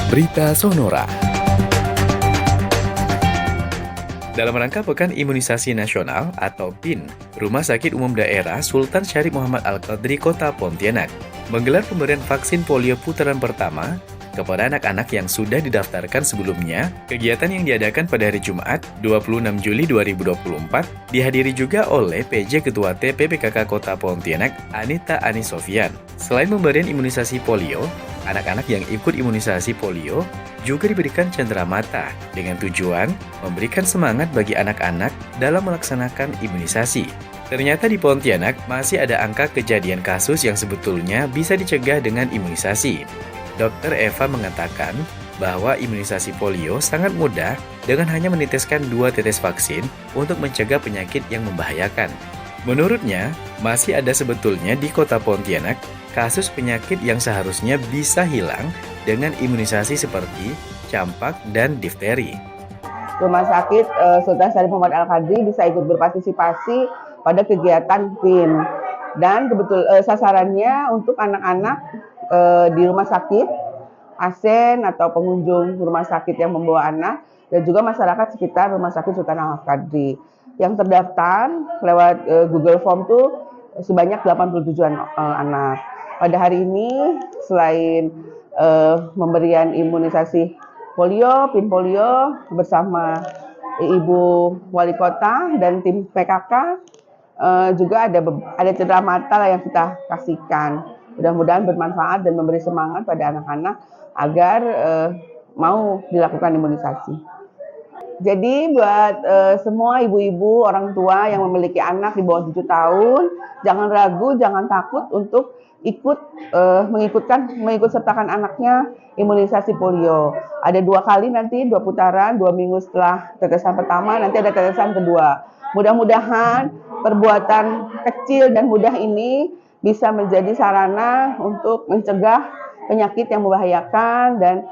Berita Sonora. Dalam rangka Pekan Imunisasi Nasional atau PIN, Rumah Sakit Umum Daerah Sultan Syarif Muhammad Al-Qadri Kota Pontianak menggelar pemberian vaksin polio putaran pertama kepada anak-anak yang sudah didaftarkan sebelumnya. Kegiatan yang diadakan pada hari Jumat, 26 Juli 2024, dihadiri juga oleh PJ Ketua TPPKK Kota Pontianak, Anita Anisofian. Selain pemberian imunisasi polio, anak-anak yang ikut imunisasi polio juga diberikan cenderamata dengan tujuan memberikan semangat bagi anak-anak dalam melaksanakan imunisasi. Ternyata di Pontianak masih ada angka kejadian kasus yang sebetulnya bisa dicegah dengan imunisasi. Dr. Eva mengatakan bahwa imunisasi polio sangat mudah dengan hanya meneteskan 2 tetes vaksin untuk mencegah penyakit yang membahayakan. Menurutnya, masih ada sebetulnya di Kota Pontianak kasus penyakit yang seharusnya bisa hilang dengan imunisasi seperti campak dan difteri. Rumah Sakit Sultan Syarif Muhammad Al-Qadri bisa ikut berpartisipasi pada kegiatan PIN, dan sasarannya untuk anak-anak di rumah sakit, pasien atau pengunjung rumah sakit yang membawa anak, dan juga masyarakat sekitar Rumah Sakit Sultan Al-Qadri. Yang terdaftar lewat Google Form itu sebanyak 87 anak. Pada hari ini, selain pemberian imunisasi polio, PIN polio bersama Ibu Wali Kota dan tim PKK, juga ada cenderamata yang kita kasihkan. Mudah-mudahan bermanfaat dan memberi semangat pada anak-anak agar mau dilakukan imunisasi. Jadi buat semua ibu-ibu, orang tua yang memiliki anak di bawah 7 tahun, jangan ragu, jangan takut untuk mengikut sertakan anaknya imunisasi polio. Ada 2 kali nanti, 2 putaran, 2 minggu setelah tetesan pertama, nanti ada tetesan kedua. Mudah-mudahan perbuatan kecil dan mudah ini bisa menjadi sarana untuk mencegah penyakit yang membahayakan dan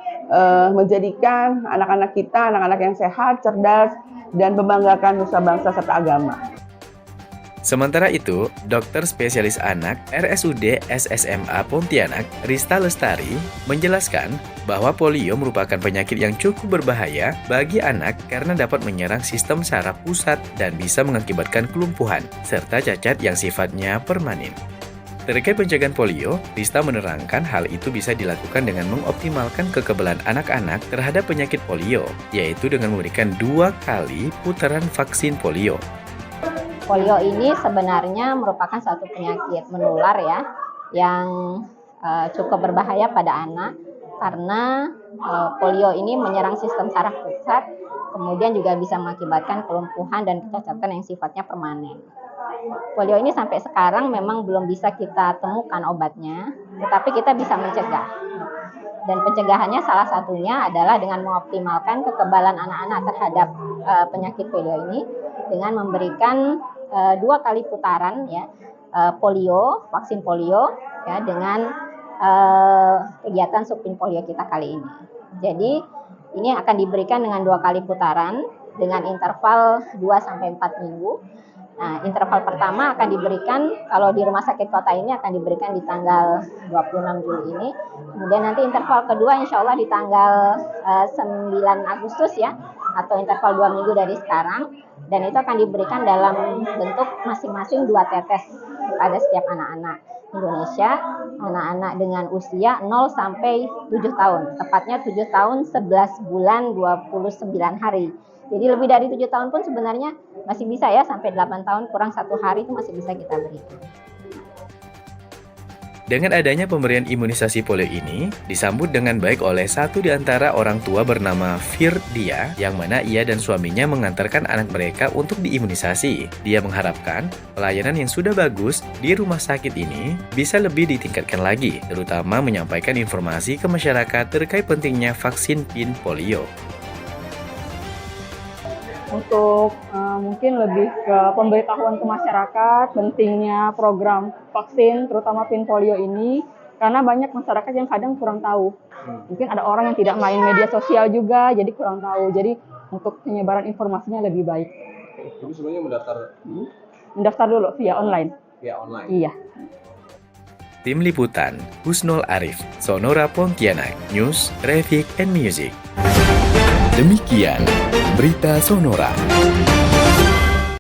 menjadikan anak-anak kita anak-anak yang sehat, cerdas, dan membanggakan nusa bangsa serta agama. Sementara itu, dokter spesialis anak RSUD SSMA Pontianak, Rista Lestari, menjelaskan bahwa polio merupakan penyakit yang cukup berbahaya bagi anak karena dapat menyerang sistem saraf pusat dan bisa mengakibatkan kelumpuhan, serta cacat yang sifatnya permanen. Terkait pencegahan polio, Rista menerangkan hal itu bisa dilakukan dengan mengoptimalkan kekebalan anak-anak terhadap penyakit polio, yaitu dengan memberikan 2 kali putaran vaksin polio. Polio ini sebenarnya merupakan suatu penyakit menular ya, yang cukup berbahaya pada anak karena polio ini menyerang sistem saraf pusat, kemudian juga bisa mengakibatkan kelumpuhan dan kecacatan yang sifatnya permanen. Polio ini sampai sekarang memang belum bisa kita temukan obatnya, tetapi kita bisa mencegah. Dan pencegahannya salah satunya adalah dengan mengoptimalkan kekebalan anak-anak terhadap penyakit polio ini dengan memberikan 2 kali putaran ya polio, vaksin polio ya dengan kegiatan Supin Polio kita kali ini. Jadi ini akan diberikan dengan 2 kali putaran dengan interval 2-4 minggu. Nah, interval pertama akan diberikan kalau di rumah sakit kota ini akan diberikan di tanggal 26 Juli ini. Kemudian nanti interval kedua insya Allah di tanggal 9 Agustus ya, atau interval 2 minggu dari sekarang. Dan itu akan diberikan dalam bentuk masing-masing 2 tetes pada setiap anak-anak Indonesia, anak-anak dengan usia 0 sampai 7 tahun. Tepatnya 7 tahun 11 bulan 29 hari. Jadi lebih dari 7 tahun pun sebenarnya masih bisa ya, sampai 8 tahun kurang 1 hari itu masih bisa kita berikan. Dengan adanya pemberian imunisasi polio ini, disambut dengan baik oleh satu di antara orang tua bernama Firdia, yang mana ia dan suaminya mengantarkan anak mereka untuk diimunisasi. Dia mengharapkan pelayanan yang sudah bagus di rumah sakit ini bisa lebih ditingkatkan lagi, terutama menyampaikan informasi ke masyarakat terkait pentingnya vaksin PIN polio. Untuk mungkin lebih ke pemberitahuan ke masyarakat pentingnya program vaksin terutama PIN polio ini, karena banyak masyarakat yang kadang kurang tahu. Mungkin ada orang yang tidak main media sosial juga, jadi kurang tahu. Jadi untuk penyebaran informasinya lebih baik. Jadi sebenarnya mendaftar Mendaftar dulu via online. via online. Iya. Tim Liputan, Husnul Arif, Sonora Pontianak, News, Traffic and Music. Demikian berita Sonora.